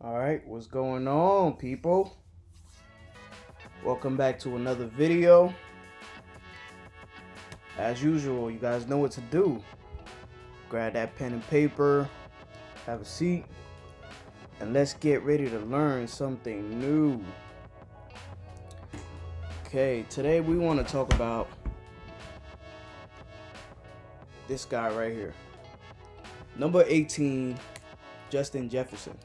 All right, what's going on, people? Welcome back to another video. As usual, you guys know what to do. Grab that pen and paper, have a seat, and let's get ready to learn something new. Okay, today we want to talk about this guy right here. Number 18, Justin Jefferson.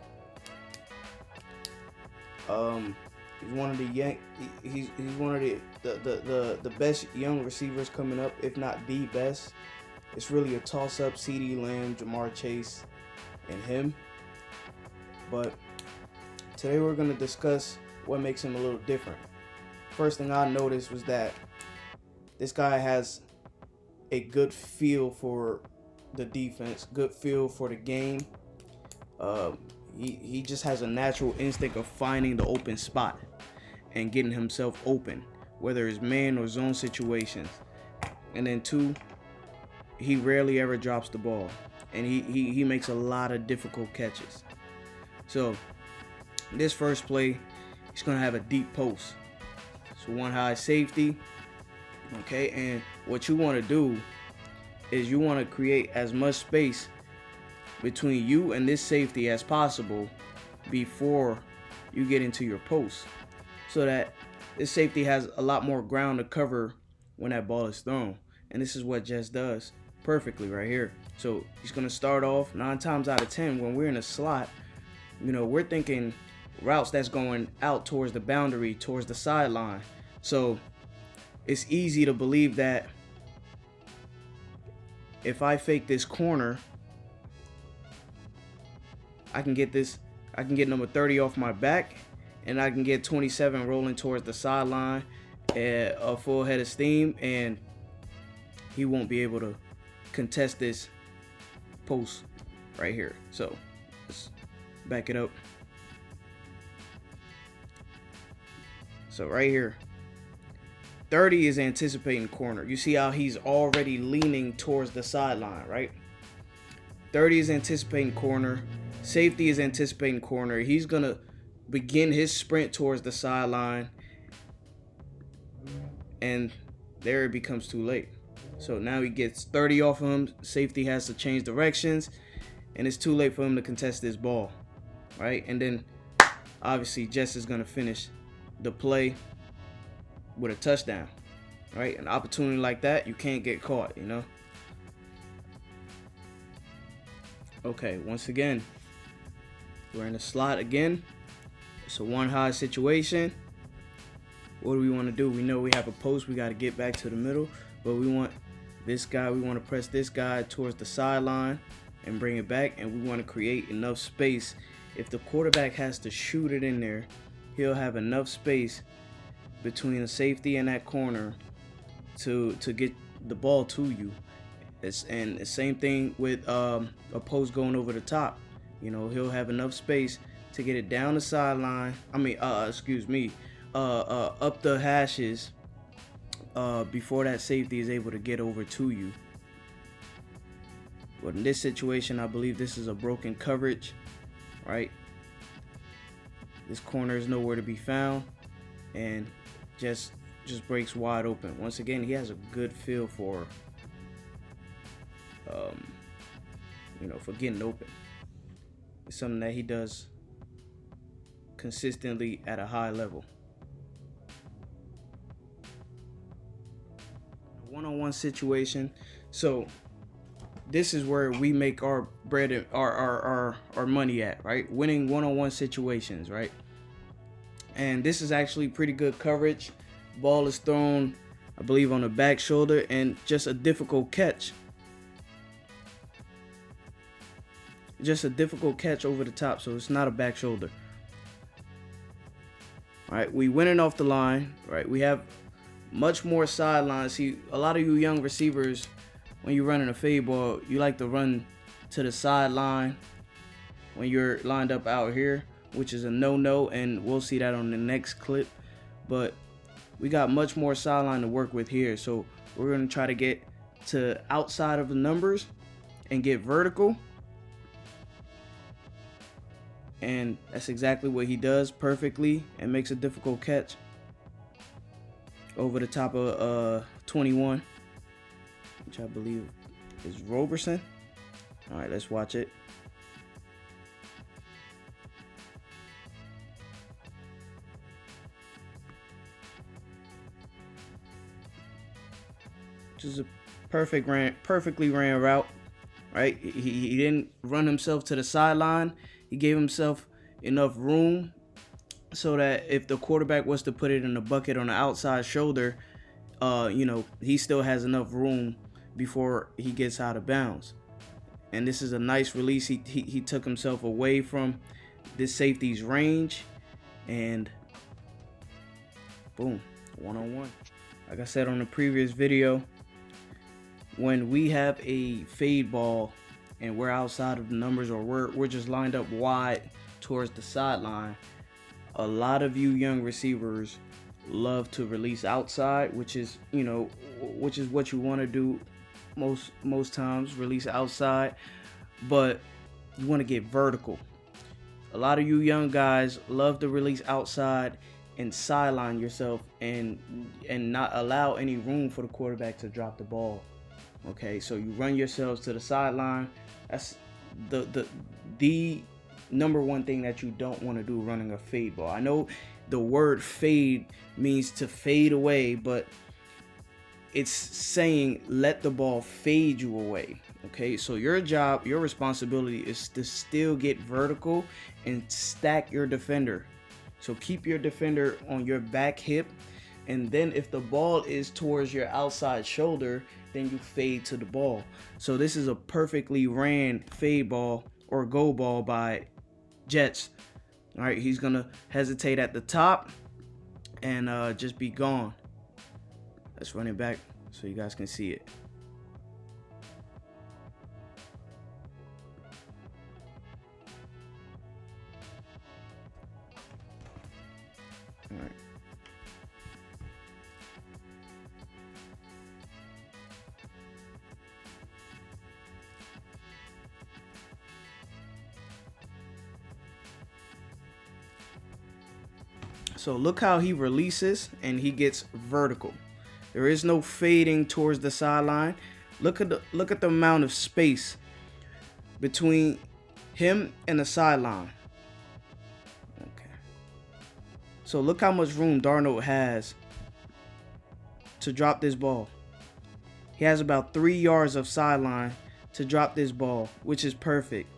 He's one of the he's one of the best young receivers coming up, if not the best. It's really a toss-up: CeeDee Lamb, Jamar Chase, and him. But today we're gonna discuss what makes him a little different. First thing I noticed was that this guy has a good feel for the defense, good feel for the game. He just has a natural instinct of finding the open spot and getting himself open, whether it's man or zone situations. And then two, he rarely ever drops the ball, and he makes a lot of difficult catches. So this first play, he's gonna have a deep post. So one high safety, okay. And what you want to do is you want to create as much space between you and this safety as possible before you get into your post, so that this safety has a lot more ground to cover when that ball is thrown. And this is what Jess does perfectly right here. So he's going to start off 9 times out of 10 when we're in a slot, we're thinking routes that's going out towards the boundary, towards the sideline. So it's easy to believe that if I fake this corner, I can get number 30 off my back, and I can get 27 rolling towards the sideline at a full head of steam, and he won't be able to contest this post right here. So let's back it up. So right here, 30 is anticipating corner. You see how he's already leaning towards the sideline, right? 30 is anticipating corner. Safety is anticipating corner. He's going to begin his sprint towards the sideline, and there it becomes too late. So now he gets 30 off of him. Safety has to change directions, and it's too late for him to contest this ball, right? And then obviously Jess is going to finish the play with a touchdown, right? An opportunity like that, you can't get caught, Okay, once again, we're in the slot again. It's a one high situation. What do we want to do? We know we have a post. We got to get back to the middle, but we want this guy. We want to press this guy towards the sideline and bring it back, and we want to create enough space. If the quarterback has to shoot it in there, he'll have enough space between the safety and that corner to get the ball to you. And the same thing with a post going over the top. He'll have enough space to get it down the sideline. Up the hashes before that safety is able to get over to you. But in this situation, I believe this is a broken coverage, right? This corner is nowhere to be found, and just breaks wide open. Once again, he has a good feel for for getting open. It's something that he does consistently at a high level. One-on-one situation. So this is where we make our bread and our money at, right? Winning one-on-one situations, right? And this is actually pretty good coverage. Ball is thrown, I believe, on the back shoulder, and just a difficult catch. Just a difficult catch over the top, so it's not a back shoulder. All right, we winning off the line, right? We have much more sidelines. See, a lot of you young receivers, when you're running a fade ball, you like to run to the sideline when you're lined up out here, which is a no-no, and we'll see that on the next clip. But we got much more sideline to work with here, so we're going to try to get to outside of the numbers and get vertical And that's exactly what he does perfectly, and makes a difficult catch over the top of 21, which I believe is Roberson. All right, let's watch it. Which is a perfectly ran route, right? He didn't run himself to the sideline. He gave himself enough room so that if the quarterback was to put it in the bucket on the outside shoulder, he still has enough room before he gets out of bounds. And this is a nice release. He took himself away from this safety's range, and boom, one-on-one. Like I said on the previous video, when we have a fade ball and we're outside of the numbers, or we're just lined up wide towards the sideline, a lot of you young receivers love to release outside, which is what you want to do most times, release outside, but you want to get vertical. A lot of you young guys love to release outside and sideline yourself and not allow any room for the quarterback to drop the ball. Okay, so you run yourselves to the sideline. That's the number one thing that you don't want to do running a fade ball. I know the word fade means to fade away, but it's saying let the ball fade you away. Okay, so your job, your responsibility is to still get vertical and stack your defender. So keep your defender on your back hip, and then if the ball is towards your outside shoulder, then you fade to the ball. So this is a perfectly ran fade ball or go ball by Jets. All right, he's gonna hesitate at the top and just be gone. Let's run it back so you guys can see it. All right. So look how he releases and he gets vertical. There is no fading towards the sideline. Look at the amount of space between him and the sideline. Okay. So look how much room Darnold has to drop this ball. He has about 3 yards of sideline to drop this ball, which is perfect.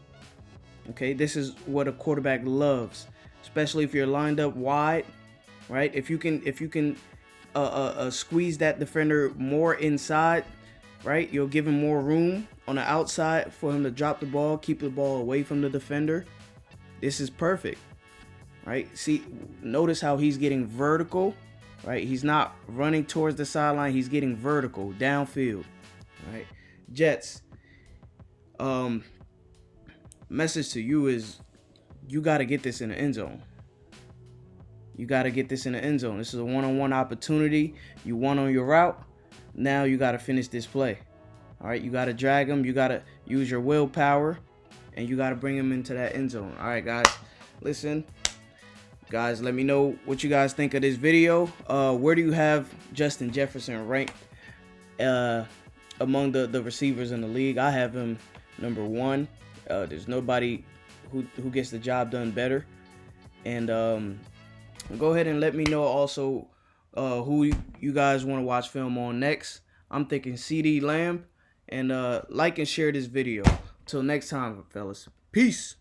Okay, this is what a quarterback loves, especially if you're lined up wide, right? If you can squeeze that defender more inside, right? You'll give him more room on the outside for him to drop the ball, keep the ball away from the defender. This is perfect, right? See, notice how he's getting vertical, right? He's not running towards the sideline. He's getting vertical downfield, right? Jets, message to you is you got to get this in the end zone. You got to get this in the end zone. This is a one-on-one opportunity. You won on your route. Now you got to finish this play. All right, you got to drag him. You got to use your willpower, and you got to bring him into that end zone. All right, guys, listen. Guys, let me know what you guys think of this video. Where do you have Justin Jefferson ranked among the receivers in the league? I have him number 1. There's nobody who gets the job done better. And go ahead and let me know also who you guys want to watch film on next. I'm thinking CeeDee Lamb. And like and share this video. Till next time, fellas. Peace.